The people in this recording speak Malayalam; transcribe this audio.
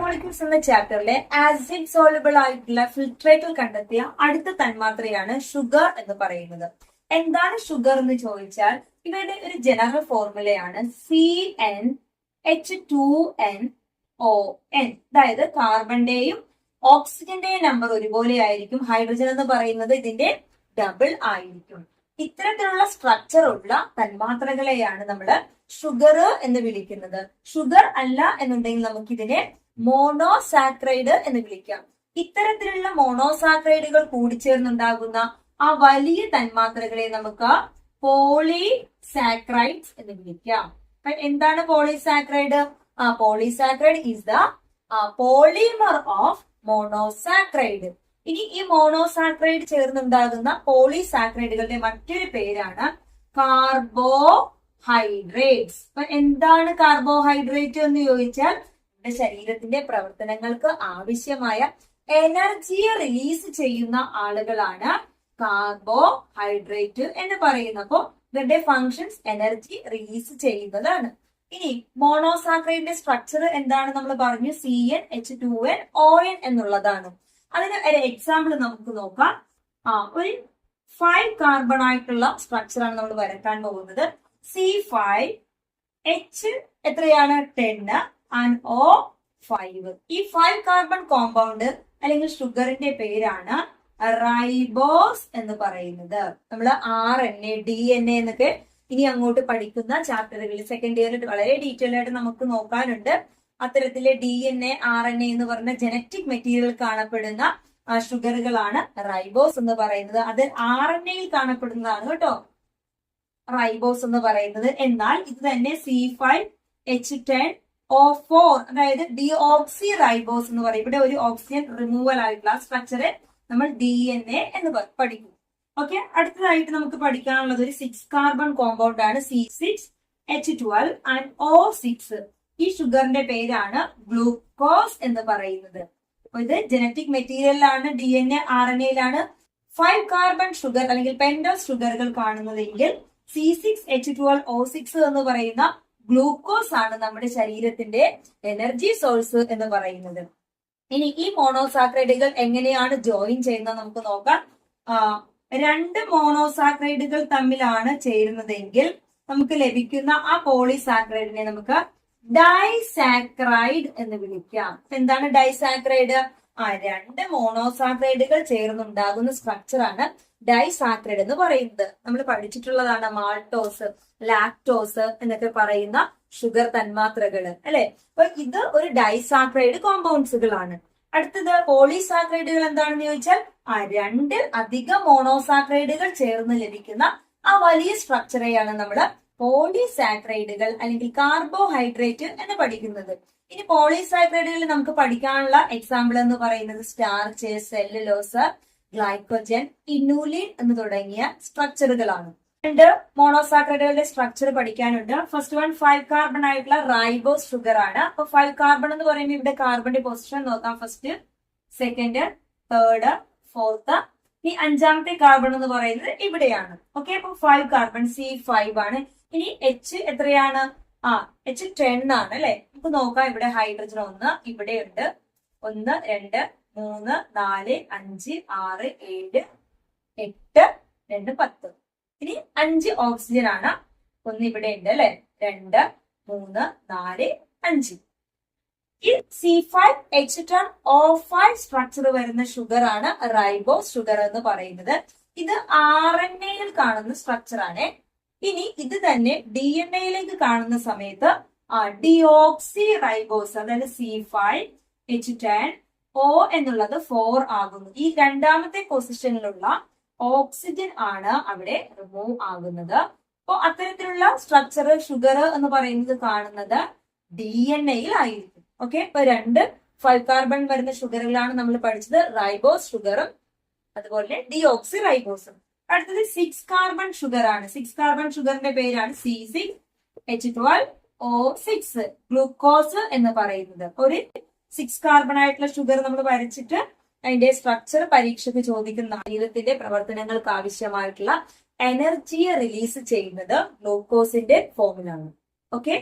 മോളിക്യൂൾസ് എന്ന ചാപ്റ്ററിലെ ആസിഡ് സോളുബിൾ ആയിട്ടുള്ള ഫിൽട്രേറ്റിൽ കണ്ടെത്തിയ അടുത്ത തന്മാത്രയാണ് ഷുഗർ എന്ന് പറയുന്നത്. എന്താണ് ഷുഗർ എന്ന് ചോദിച്ചാൽ ഇവയുടെ ഒരു ജനറൽ ഫോർമുലയാണ് CnH2nOn. അതായത് കാർബണിന്റെയും ഓക്സിജന്റെയും നമ്പർ ഒരുപോലെ ആയിരിക്കും. ഹൈഡ്രജൻ എന്ന് പറയുന്നത് ഇതിന്റെ ഡബിൾ ആയിരിക്കും. ഇത്തരത്തിലുള്ള സ്ട്രക്ചർ ഉള്ള തന്മാത്രകളെയാണ് നമ്മൾ ഷുഗർ എന്ന് വിളിക്കുന്നത്. ഷുഗർ അല്ല എന്നുണ്ടെങ്കിൽ നമുക്ക് ഇതിനെ മോണോസാക്രൈഡ് എന്ന് വിളിക്കാം. ഇത്തരത്തിലുള്ള മോണോസാക്രൈഡുകൾ കൂടിച്ചേർന്നുണ്ടാകുന്ന ആ വലിയ തന്മാത്രകളെ നമുക്ക് പോളിസാക്രൈഡ്സ് എന്ന് വിളിക്കാം. എന്താണ് polysaccharide? Polysaccharide is the polymer of monosaccharide. ഇനി ഈ മോണോസാക്രൈഡ് ചേർന്നുണ്ടാകുന്ന പോളിസാക്രൈഡുകളുടെ മറ്റൊരു പേരാണ് കാർബോഹൈഡ്രേറ്റ്സ്. എന്താണ് കാർബോഹൈഡ്രേറ്റ് എന്ന് ചോദിച്ചാൽ നമ്മുടെ ശരീരത്തിന്റെ പ്രവർത്തനങ്ങൾക്ക് ആവശ്യമായ എനർജി റിലീസ് ചെയ്യുന്ന ആളുകളാണ് കാർബോഹൈഡ്രേറ്റ് എന്ന് പറയുന്നത്. അപ്പോൾ ഇവരുടെ ഫങ്ഷൻസ് എനർജി റിലീസ് ചെയ്യുന്നതാണ്. ഇനി മോണോസാക്രൈഡിന്റെ സ്ട്രക്ചർ എന്താണ് നമ്മൾ പറഞ്ഞു? CnH2nOn എന്നുള്ളതാണ്. അതിന് ഒരു എക്സാമ്പിൾ നമുക്ക് നോക്കാം. ഒരു 5 കാർബൺ ആയിട്ടുള്ള സ്ട്രക്ചർ ആണ് നമ്മൾ വരക്കാൻ പോകുന്നത്. C5H എത്രയാണ്? 10 and O5. ഈ 5 കാർബൺ കോമ്പൗണ്ട് അല്ലെങ്കിൽ ഷുഗറിന്റെ പേരാണ് റൈബോസ് എന്ന് പറയുന്നത്. നമ്മൾ RNA, DNA എന്നൊക്കെ ഇനി അങ്ങോട്ട് പഠിക്കുന്ന ചാപ്റ്ററുകളിൽ സെക്കൻഡ് ഇയറിൽ വളരെ ഡീറ്റെയിൽ ആയിട്ട് നമുക്ക് നോക്കാനുണ്ട്. അത്തരത്തിലെ DNA, RNA എന്ന് പറഞ്ഞ ജനറ്റിക് മെറ്റീരിയൽ കാണപ്പെടുന്ന ഷുഗറുകളാണ് റൈബോസ് എന്ന് പറയുന്നത്. അത് RNAയിൽ കാണപ്പെടുന്നതാണ് കേട്ടോ റൈബോസ് എന്ന് പറയുന്നത്. എന്നാൽ ഇത് തന്നെ C5H10O4 അതായത് ഡിഓക്സി റൈബോസ് എന്ന് പറയും. ഇവിടെ ഒരു ഓക്സിജൻ റിമൂവൽ ആയിട്ടുള്ള സ്ട്രക്ചറെ നമ്മൾ DNA എന്ന് പഠിക്കും. ഓക്കെ, അടുത്തതായിട്ട് നമുക്ക് പഠിക്കാനുള്ളത് ഒരു 6 കാർബൺ കോമ്പൗണ്ട് ആണ് C6H12 and O6. ഈ ഷുഗറിന്റെ പേരാണ് ഗ്ലൂക്കോസ് എന്ന് പറയുന്നത്. അപ്പൊ ഇത് ജനറ്റിക് മെറ്റീരിയലിലാണ്, DNA, RNAയിലാണ് 5 കാർബൺ ഷുഗർ അല്ലെങ്കിൽ പെന്റോസ് ഷുഗറുകൾ കാണുന്നതെങ്കിൽ C6H12O6 എന്ന് പറയുന്ന ഗ്ലൂക്കോസ് ആണ് നമ്മുടെ ശരീരത്തിന്റെ എനർജി സോഴ്സ് എന്ന് പറയുന്നത്. ഇനി ഈ മോണോസാക്രൈഡുകൾ എങ്ങനെയാണ് ജോയിൻ ചെയ്യുന്നത് നമുക്ക് നോക്കാം. 2 മോണോസാക്രൈഡുകൾ തമ്മിലാണ് ചേരുന്നതെങ്കിൽ നമുക്ക് ലഭിക്കുന്ന ആ പോളിസാക്രൈഡിനെ നമുക്ക് ഡൈസാക്രൈഡ് എന്ന് വിളിക്കാം. എന്താണ് ഡൈസാക്രൈഡ്? 2 മോണോസാക്രൈഡുകൾ ചേർന്നുണ്ടാകുന്ന സ്ട്രക്ചർ ആണ് ഡൈസാക്രൈഡ് എന്ന് പറയുന്നത്. നമ്മൾ പഠിച്ചിട്ടുള്ളതാണ് മാൾട്ടോസ്, ലാക്ടോസ് എന്നൊക്കെ പറയുന്ന ഷുഗർ തന്മാത്രകള് അല്ലെ. അപ്പൊ ഇത് ഒരു ഡൈസാക്രൈഡ് കോമ്പൗണ്ട്സുകളാണ്. അടുത്തത് പോളിസാക്രൈഡുകൾ എന്താണെന്ന് ചോദിച്ചാൽ 2 അധികം മോണോസാക്രൈഡുകൾ ചേർന്ന് ലഭിക്കുന്ന ആ വലിയ സ്ട്രക്ചറെയാണ് നമ്മൾ പോളിസാക്രൈഡുകൾ അല്ലെങ്കിൽ കാർബോഹൈഡ്രേറ്റ് എന്ന് പഠിക്കുന്നത്. ഇനി പോളിസാക്രൈഡുകളിൽ നമുക്ക് പഠിക്കാനുള്ള എക്സാമ്പിൾ എന്ന് പറയുന്നത് സ്റ്റാർച്ച്, സെല്ലുലോസ്, ഗ്ലൈക്കോജൻ, ഇനുലിൻ എന്ന് തുടങ്ങിയ സ്ട്രക്ചറുകളാണ്. 2 മോണോസാക്രൈഡുകളുടെ സ്ട്രക്ചർ പഠിക്കാനുണ്ട്. ഫസ്റ്റ് വൺ 5 കാർബൺ ആയിട്ടുള്ള റൈബോസ് ഷുഗർ ആണ്. അപ്പൊ 5 കാർബൺ എന്ന് പറയുമ്പോൾ ഇവിടെ കാർബണിന്റെ പൊസിഷൻ നോക്കാം. First, second, third, fourth. ഈ 5ാമത്തെ കാർബൺ എന്ന് പറയുന്നത് ഇവിടെയാണ്. ഓക്കെ, അപ്പൊ 5 കാർബൺ C5 ആണ്. ഇനി H എത്രയാണ്? H10 ആണ് അല്ലെ. നമുക്ക് നോക്കാം. ഇവിടെ ഹൈഡ്രജൻ 1 ഇവിടെ ഉണ്ട്. 1, 2, 3, 4, 5, 6, 7, 8, 2, 10. ഇനി 5 ഓക്സിജൻ ആണ്. 1 ഇവിടെ ഉണ്ട് അല്ലെ. 2, 3, 4, 5. ഈ C5H10O5 സ്ട്രക്ചർ വരുന്ന ഷുഗർ ആണ് റൈബോസ് ഷുഗർ എന്ന് പറയുന്നത്. ഇത് RNAയിൽ കാണുന്ന സ്ട്രക്ചർ ആണ്. ഇനി ഇത് തന്നെ DNAയിലേക്ക് കാണുന്ന സമയത്ത് ഡിയോക്സി റൈബോസ് അതായത് C5H10O എന്നുള്ളത് 4 ആകുന്നു. ഈ 2ാമത്തെ പൊസിഷനിലുള്ള ഓക്സിജൻ ആണ് അവിടെ റിമൂവ് ആകുന്നത്. അപ്പൊ അത്തരത്തിലുള്ള സ്ട്രക്ചർ ഷുഗർ എന്ന് പറയുന്നത് കാണുന്നത് DNA-യിൽ ആയിരിക്കും. ഓക്കെ, ഇപ്പൊ 2 5 കാർബൺ വരുന്ന ഷുഗറുകളാണ് നമ്മൾ പഠിച്ചത്, റൈബോസ് ഷുഗറും അതുപോലെ ഡിയോക്സി റൈബോസും. അടുത്തത് 6 കാർബൺ ഷുഗർ ആണ്. 6 കാർബൺ ഷുഗറിന്റെ പേരാണ് C6H12O6 ഗ്ലൂക്കോസ് എന്ന് പറയുന്നത്. ഒരു 6 കാർബൺ ആയിട്ടുള്ള ഷുഗർ നമ്മൾ വരച്ചിട്ട് അതിന്റെ സ്ട്രക്ചർ പരീക്ഷയ്ക്ക് ചോദിക്കുന്ന ശരീരത്തിന്റെ പ്രവർത്തനങ്ങൾക്ക് ആവശ്യമായിട്ടുള്ള എനർജിയെ റിലീസ് ചെയ്യുന്നത് ഗ്ലൂക്കോസിന്റെ ഫോമിലാണ്. ഓക്കെ.